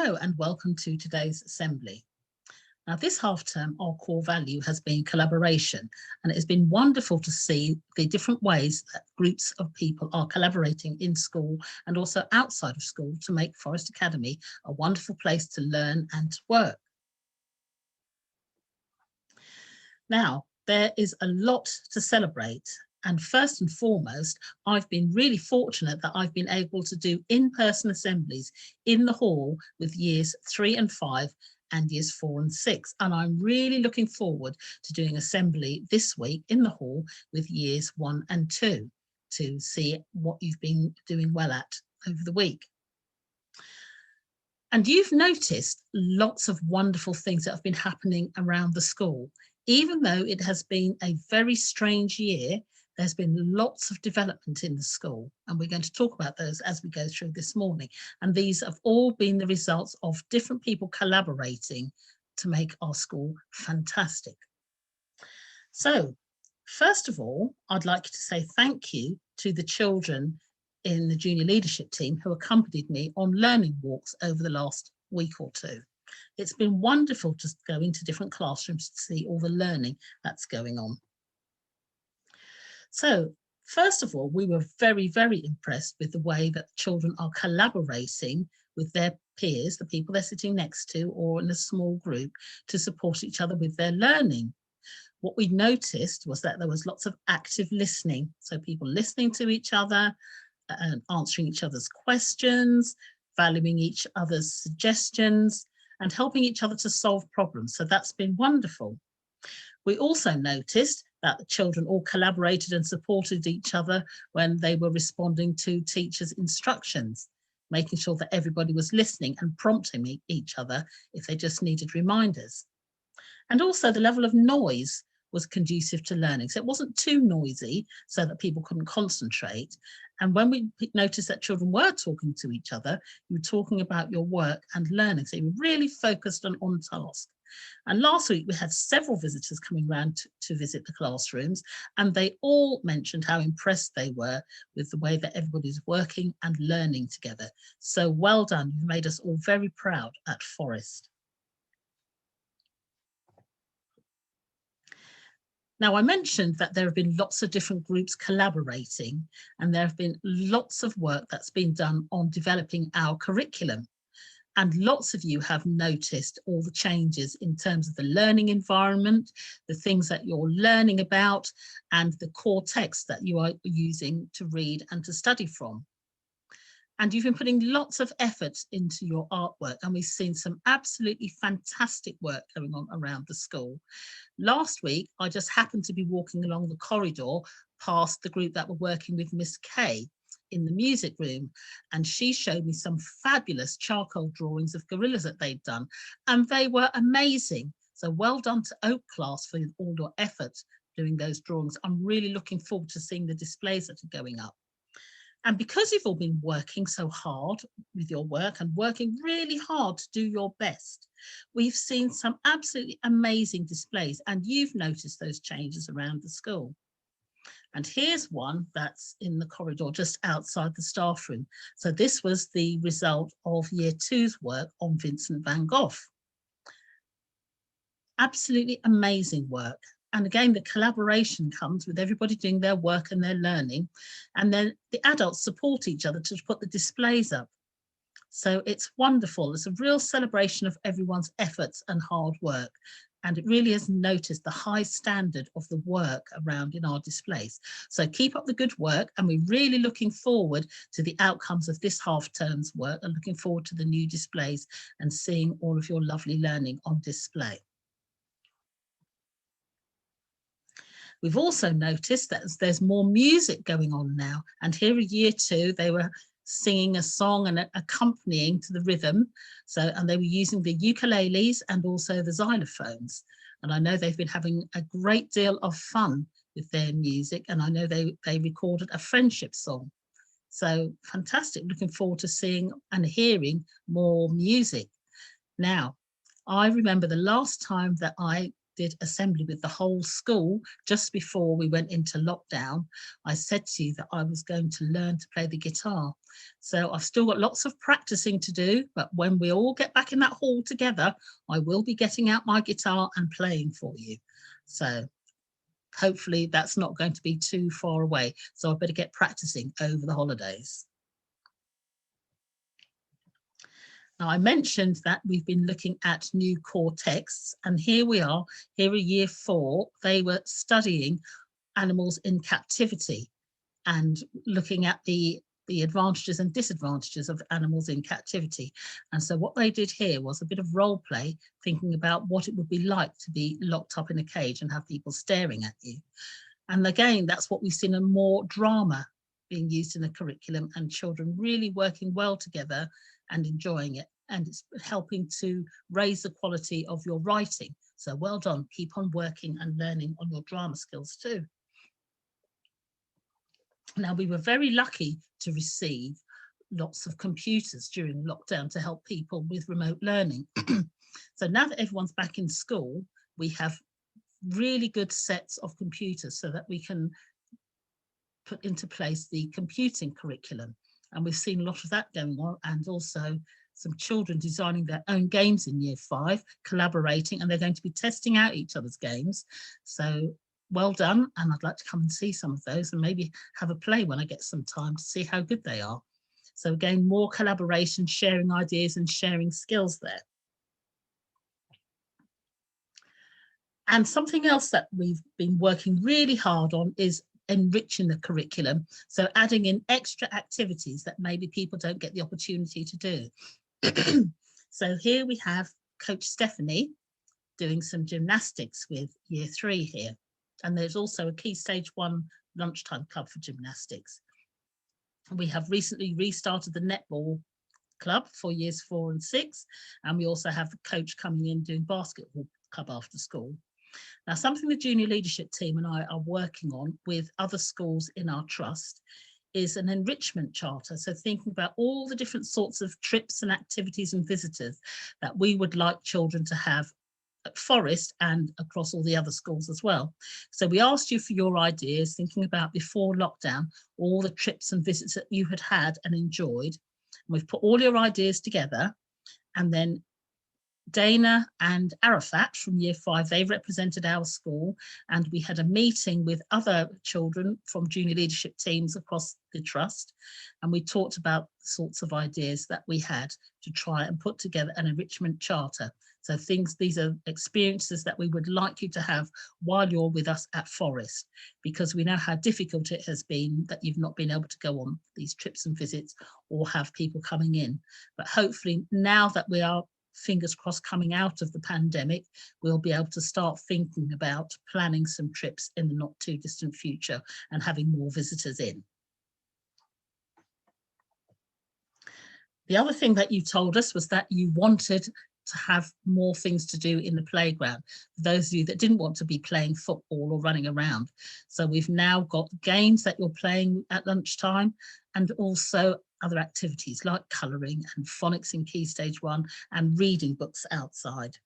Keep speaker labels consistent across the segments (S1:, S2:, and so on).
S1: Hello and welcome to today's assembly. Now this half term our core value has been collaboration, and it has been wonderful to see the different ways that groups of people are collaborating in school and also outside of school to make Forest Academy a wonderful place to learn and to work. Now there is a lot to celebrate. And first and foremost, I've been really fortunate that I've been able to do in-person assemblies in the hall with years 3 and 5 and years 4 and 6. And I'm really looking forward to doing assembly this week in the hall with years 1 and 2 to see what you've been doing well at over the week. And you've noticed lots of wonderful things that have been happening around the school. Even though it has been a very strange year, there's been lots of development in the school, and we're going to talk about those as we go through this morning. And these have all been the results of different people collaborating to make our school fantastic. So, first of all, I'd like to say thank you to the children in the junior leadership team who accompanied me on learning walks over the last week or two. It's been wonderful to go into different classrooms to see all the learning that's going on. So, first of all, we were very, very impressed with the way that children are collaborating with their peers, the people they're sitting next to, or in a small group to support each other with their learning. What we noticed was that there was lots of active listening. So people listening to each other and answering each other's questions, valuing each other's suggestions, and helping each other to solve problems. So that's been wonderful. We also noticed that the children all collaborated and supported each other when they were responding to teachers' instructions, making sure that everybody was listening and prompting each other if they just needed reminders. And also the level of noise was conducive to learning. So it wasn't too noisy so that people couldn't concentrate. And when we noticed that children were talking to each other, you were talking about your work and learning. So you were really focused and on task. And last week we had several visitors coming around to visit the classrooms, and they all mentioned how impressed they were with the way that everybody's working and learning together. So well done, you've made us all very proud at Forest. Now, I mentioned that there have been lots of different groups collaborating, and there have been lots of work that's been done on developing our curriculum. And lots of you have noticed all the changes in terms of the learning environment, the things that you're learning about, and the core text that you are using to read and to study from. And you've been putting lots of effort into your artwork, and we've seen some absolutely fantastic work going on around the school. Last week, I just happened to be walking along the corridor past the group that were working with Miss Kay in the music room, and she showed me some fabulous charcoal drawings of gorillas that they'd done, and they were amazing. So well done to Oak class for all your effort doing those drawings. I'm really looking forward to seeing the displays that are going up. And because you've all been working so hard with your work and working really hard to do your best, we've seen some absolutely amazing displays, and you've noticed those changes around the school. And here's one that's in the corridor just outside the staff room. So this was the result of Year 2's work on Vincent van Gogh. Absolutely amazing work. And again, the collaboration comes with everybody doing their work and their learning. And then the adults support each other to put the displays up. So it's wonderful. It's a real celebration of everyone's efforts and hard work. And it really has noticed the high standard of the work around in our displays. So keep up the good work, and we're really looking forward to the outcomes of this half term's work and looking forward to the new displays and seeing all of your lovely learning on display. We've also noticed that there's more music going on now, and here in Year 2 they were singing a song and accompanying to the rhythm. And they were using the ukuleles and also the xylophones. And I know they've been having a great deal of fun with their music. And I know they recorded a friendship song. So fantastic, looking forward to seeing and hearing more music. Now, I remember the last time that I did assembly with the whole school just before we went into lockdown, I said to you that I was going to learn to play the guitar. So I've still got lots of practicing to do, but when we all get back in that hall together, I will be getting out my guitar and playing for you. So hopefully that's not going to be too far away. So I better get practicing over the holidays. Now, I mentioned that we've been looking at new core texts, and here we are. Here are year 4. They were studying animals in captivity and looking at the advantages and disadvantages of animals in captivity. And so what they did here was a bit of role play, thinking about what it would be like to be locked up in a cage and have people staring at you. And again, that's what we've seen, in more drama being used in the curriculum, and children really working well together and enjoying it. And it's helping to raise the quality of your writing. So well done, keep on working and learning on your drama skills too. Now, we were very lucky to receive lots of computers during lockdown to help people with remote learning. So now that everyone's back in school, we have really good sets of computers so that we can put into place the computing curriculum. And we've seen a lot of that going on, and also some children designing their own games in year 5, collaborating, and they're going to be testing out each other's games. So well done, and I'd like to come and see some of those and maybe have a play when I get some time to see how good they are. So again, more collaboration, sharing ideas and sharing skills there. And something else that we've been working really hard on is enriching the curriculum. So adding in extra activities that maybe people don't get the opportunity to do. So here we have Coach Stephanie doing some gymnastics with year 3 here. And there's also a Key Stage 1 lunchtime club for gymnastics. We have recently restarted the netball club for years 4 and 6. And we also have a coach coming in doing basketball club after school. Now, something the junior leadership team and I are working on with other schools in our trust is an enrichment charter. So thinking about all the different sorts of trips and activities and visitors that we would like children to have at Forest and across all the other schools as well. So we asked you for your ideas, thinking about before lockdown, all the trips and visits that you had had and enjoyed. And we've put all your ideas together, and then Dana and Arafat from year 5, they represented our school, and we had a meeting with other children from junior leadership teams across the trust, and we talked about the sorts of ideas that we had to try and put together an enrichment charter. So these are experiences that we would like you to have while you're with us at Forest, because we know how difficult it has been that you've not been able to go on these trips and visits or have people coming in. But hopefully now that we are, fingers crossed, coming out of the pandemic, we'll be able to start thinking about planning some trips in the not too distant future and having more visitors in. The other thing that you told us was that you wanted to have more things to do in the playground, for those of you that didn't want to be playing football or running around. So we've now got games that you're playing at lunchtime, and also other activities like colouring and phonics in Key Stage 1 and reading books outside,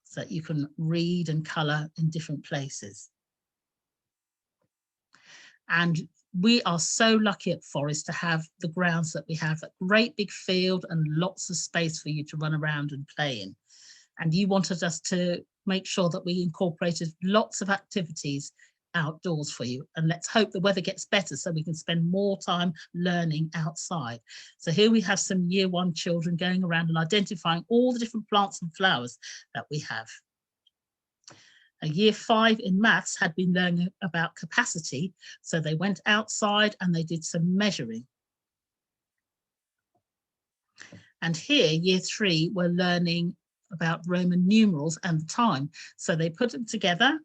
S1: so that you can read and colour in different places. And we are so lucky at Forest to have the grounds that we have, a great big field and lots of space for you to run around and play in. And you wanted us to make sure that we incorporated lots of activities outdoors for you. And let's hope the weather gets better so we can spend more time learning outside. So here we have some year 1 children going around and identifying all the different plants and flowers that we have. Year 5 in maths had been learning about capacity, so they went outside and they did some measuring. And here, year 3 were learning about Roman numerals and the time. So they put them together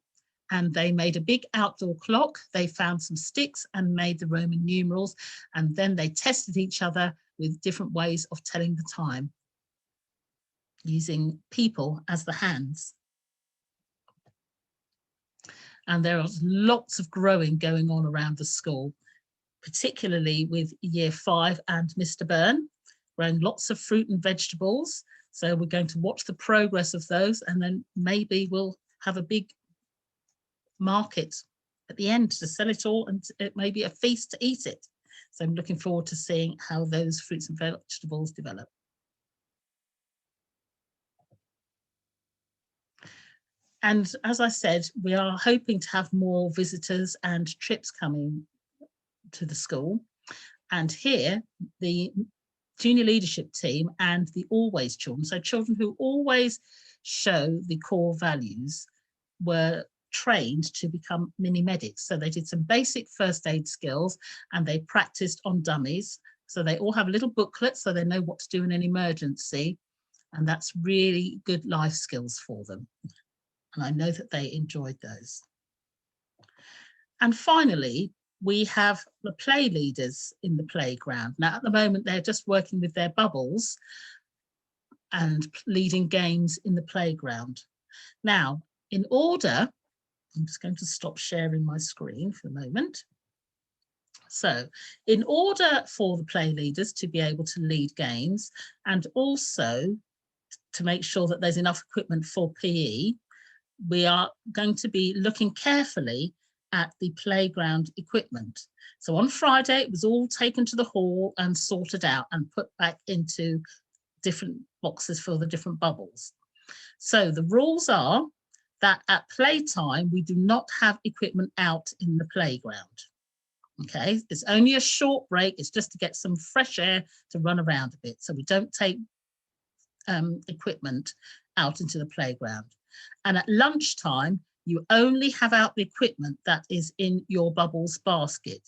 S1: and they made a big outdoor clock. They found some sticks and made the Roman numerals, and then they tested each other with different ways of telling the time, using people as the hands. And there was lots of growing going on around the school, particularly with year 5 and Mr. Byrne, growing lots of fruit and vegetables. So we're going to watch the progress of those, and then maybe we'll have a big market at the end to sell it all, and it may be a feast to eat it. So I'm looking forward to seeing how those fruits and vegetables develop. And as I said, we are hoping to have more visitors and trips coming to the school. And here, the junior leadership team and the always children, so children who always show the core values, were trained to become mini medics. So they did some basic first aid skills and they practiced on dummies. So they all have a little booklet so they know what to do in an emergency. And that's really good life skills for them. And I know that they enjoyed those. And finally, we have the play leaders in the playground. Now, at the moment, they're just working with their bubbles and leading games in the playground. Now, in order, I'm just going to stop sharing my screen for a moment. So in order for the play leaders to be able to lead games and also to make sure that there's enough equipment for PE, we are going to be looking carefully at the playground equipment. So on Friday, it was all taken to the hall and sorted out and put back into different boxes for the different bubbles. So the rules are that at playtime, we do not have equipment out in the playground. Okay, it's only a short break. It's just to get some fresh air to run around a bit. So we don't take equipment out into the playground. And at lunchtime, you only have out the equipment that is in your bubbles basket.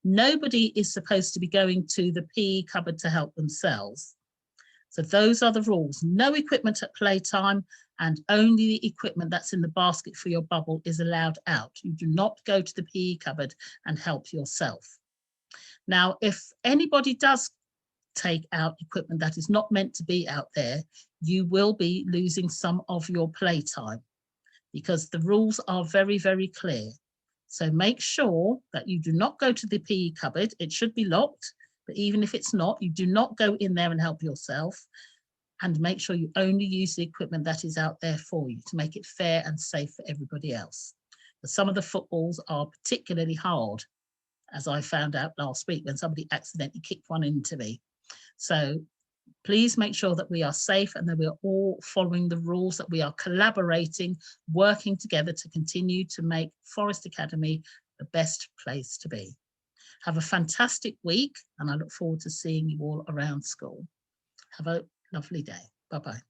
S1: Nobody is supposed to be going to the PE cupboard to help themselves. So those are the rules. No equipment at playtime, and only the equipment that's in the basket for your bubble is allowed out. You do not go to the PE cupboard and help yourself. Now, if anybody does take out equipment that is not meant to be out there, you will be losing some of your playtime because the rules are very, very clear. So make sure that you do not go to the PE cupboard. It should be locked, but even if it's not, you do not go in there and help yourself, and make sure you only use the equipment that is out there for you to make it fair and safe for everybody else. But some of the footballs are particularly hard, as I found out last week when somebody accidentally kicked one into me. So please make sure that we are safe and that we are all following the rules, that we are collaborating, working together to continue to make Forest Academy the best place to be. Have a fantastic week, and I look forward to seeing you all around school. Have a lovely day. Bye-bye.